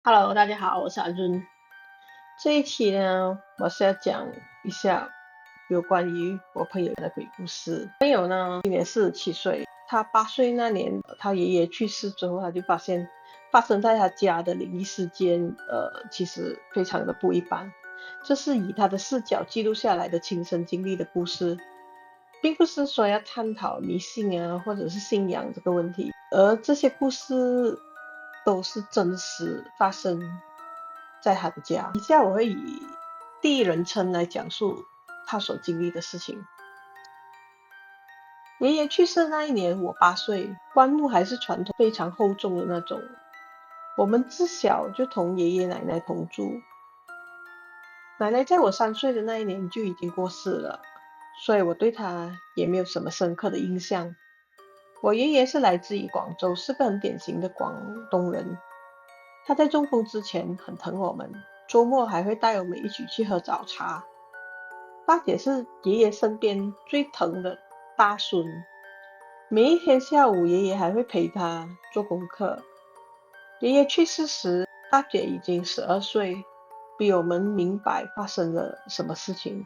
Hello，大家好，我是阿润。这一期呢，我是要讲一下有关于我朋友的鬼故事。朋友呢，今年47岁，他8岁那年，他爷爷去世之后，他就发现发生在他家的灵异事件，其实非常的不一般。这是以他的视角记录下来的亲身经历的故事，并不是说要探讨迷信啊，或者是信仰这个问题，而这些故事都是真实发生在他的家。以下我会以第一人称来讲述他所经历的事情。爷爷去世那一年，我8岁，棺木还是传统非常厚重的那种。我们自小就同爷爷奶奶同住，奶奶在我3岁的那一年就已经过世了，所以我对她也没有什么深刻的印象。我爷爷是来自于广州，是个很典型的广东人。他在中风之前很疼我们，周末还会带我们一起去喝早茶。大姐是爷爷身边最疼的大孙，每一天下午爷爷还会陪她做功课。爷爷去世时，大姐已经12岁，比我们明白发生了什么事情。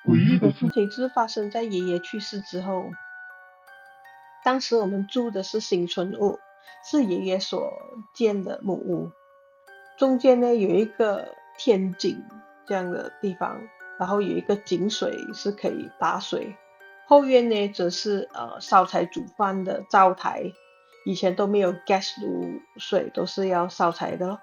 诡异的事情是发生在爷爷去世之后。当时我们住的是新村屋，是爷爷所建的木屋。中间呢有一个天井这样的地方，然后有一个井水是可以打水。后院呢则是烧柴煮饭的灶台，以前都没有 gas 炉，水都是要烧柴的咯。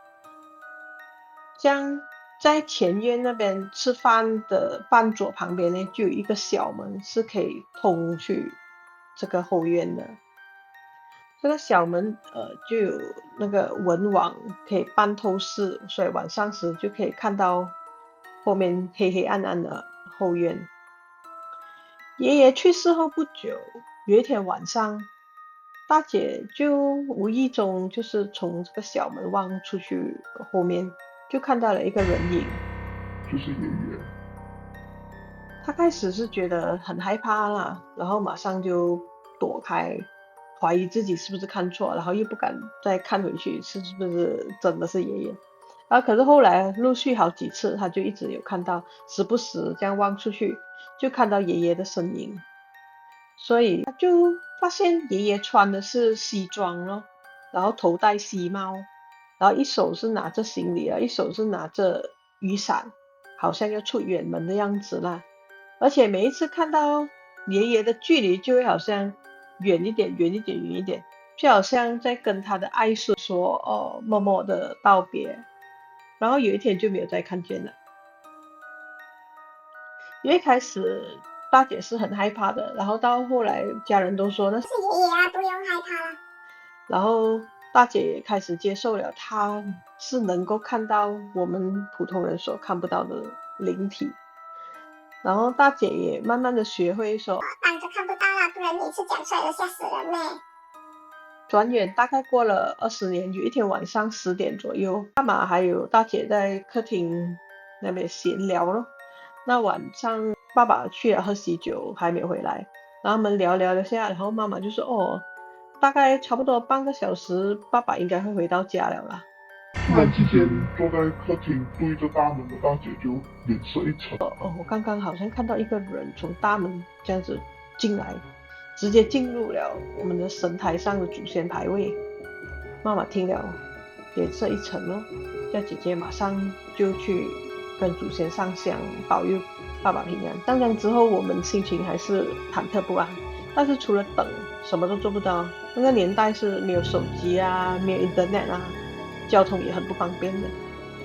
这样在前院那边吃饭的饭桌旁边呢，就有一个小门是可以通去这个后院的。这个小门就有那个文网可以半透视，所以晚上时就可以看到后面黑黑暗暗的后院。爷爷去世后不久，有一天晚上，大姐就无意中就是从这个小门望出去后面，就看到了一个人影。就是爷爷。她开始是觉得很害怕啦，然后马上就躲开，怀疑自己是不是看错，然后又不敢再看回去是不是真的是爷爷。然后可是后来陆续好几次，她就一直有看到，时不时这样望出去，就看到爷爷的身影。所以她就发现爷爷穿的是西装咯，然后头戴西帽，然后一手是拿着行李啊，一手是拿着雨伞，好像要出远门的样子啦。而且每一次看到爷爷的距离就会好像远一点，远一点，远一点，就好像在跟他的爱孙说默默的道别。然后有一天就没有再看见了。因为一开始大姐是很害怕的，然后到后来家人都说那是爷爷啊，不用害怕了。然后大姐也开始接受了，她是能够看到我们普通人所看不到的灵体。然后大姐也慢慢的学会说，当着看不到啦，不然每次讲出来都吓死人呢。转眼大概过了20年，有一天晚上10点左右，妈妈还有大姐在客厅那边闲聊咯。那晚上爸爸去了喝喜酒，还没回来，然后我们聊了下，然后妈妈就说大概差不多半个小时，爸爸应该会回到家了啦。突然之间，坐在客厅对着大门的大姐就脸色一沉。我刚刚好像看到一个人从大门这样子进来，直接进入了我们的神台上的祖先牌位。妈妈听了，脸色一沉咯，叫姐姐马上就去跟祖先上香，保佑爸爸平安。上香之后，我们心情还是忐忑不安，但是除了等，什么都做不到。那个年代是没有手机啊，没有 internet 啊，交通也很不方便的。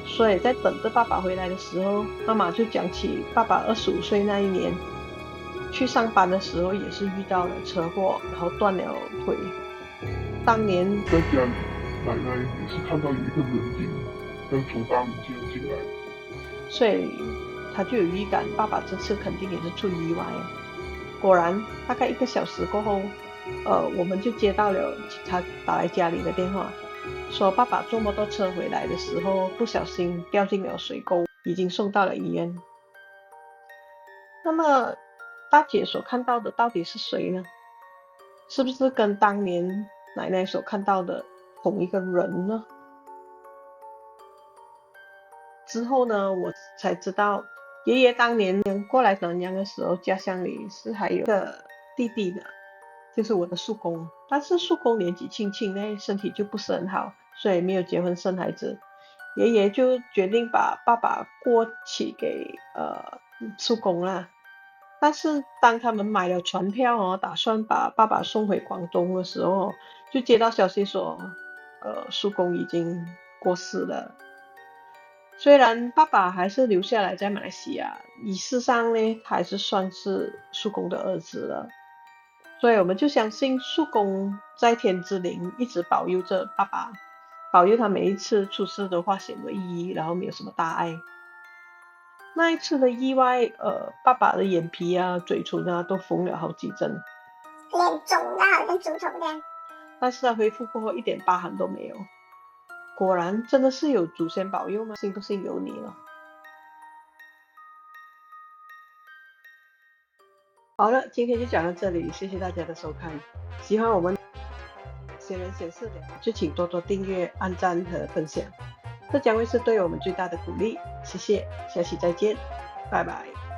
所以在等着爸爸回来的时候，妈妈就讲起爸爸25岁那一年去上班的时候，也是遇到了车祸，然后断了腿。当年在家里，奶奶也是看到有一个人影，刚从大门这样进来。所以他就有预感，爸爸这次肯定也是出意外。果然，大概1个小时过后，我们就接到了他打来家里的电话，说爸爸坐摩托车回来的时候不小心掉进了水沟，已经送到了医院。那么大姐所看到的到底是谁呢？是不是跟当年奶奶所看到的同一个人呢？之后呢，我才知道爷爷当年过来南洋的时候，家乡里是还有个弟弟的，就是我的叔公。但是叔公年纪轻轻呢，身体就不是很好，所以没有结婚生孩子。爷爷就决定把爸爸过起给叔公啦。但是当他们买了船票打算把爸爸送回广东的时候，就接到消息说，叔公已经过世了。虽然爸爸还是留下来在马来西亚，仪式上呢，他还是算是叔公的儿子了。所以我们就相信叔公在天之灵一直保佑着爸爸，保佑他每一次出事都化险为夷，然后没有什么大碍。那一次的意外，爸爸的眼皮啊、嘴唇啊都缝了好几针，脸肿到好像猪头这样。但是他恢复过后一点疤痕都没有。果然真的是有祖先保佑吗？信不信由你了。好了，今天就讲到这里，谢谢大家的收看。喜欢我们闲人闲事的，就请多多订阅、按赞和分享，这将会是对我们最大的鼓励。谢谢，下期再见，拜拜。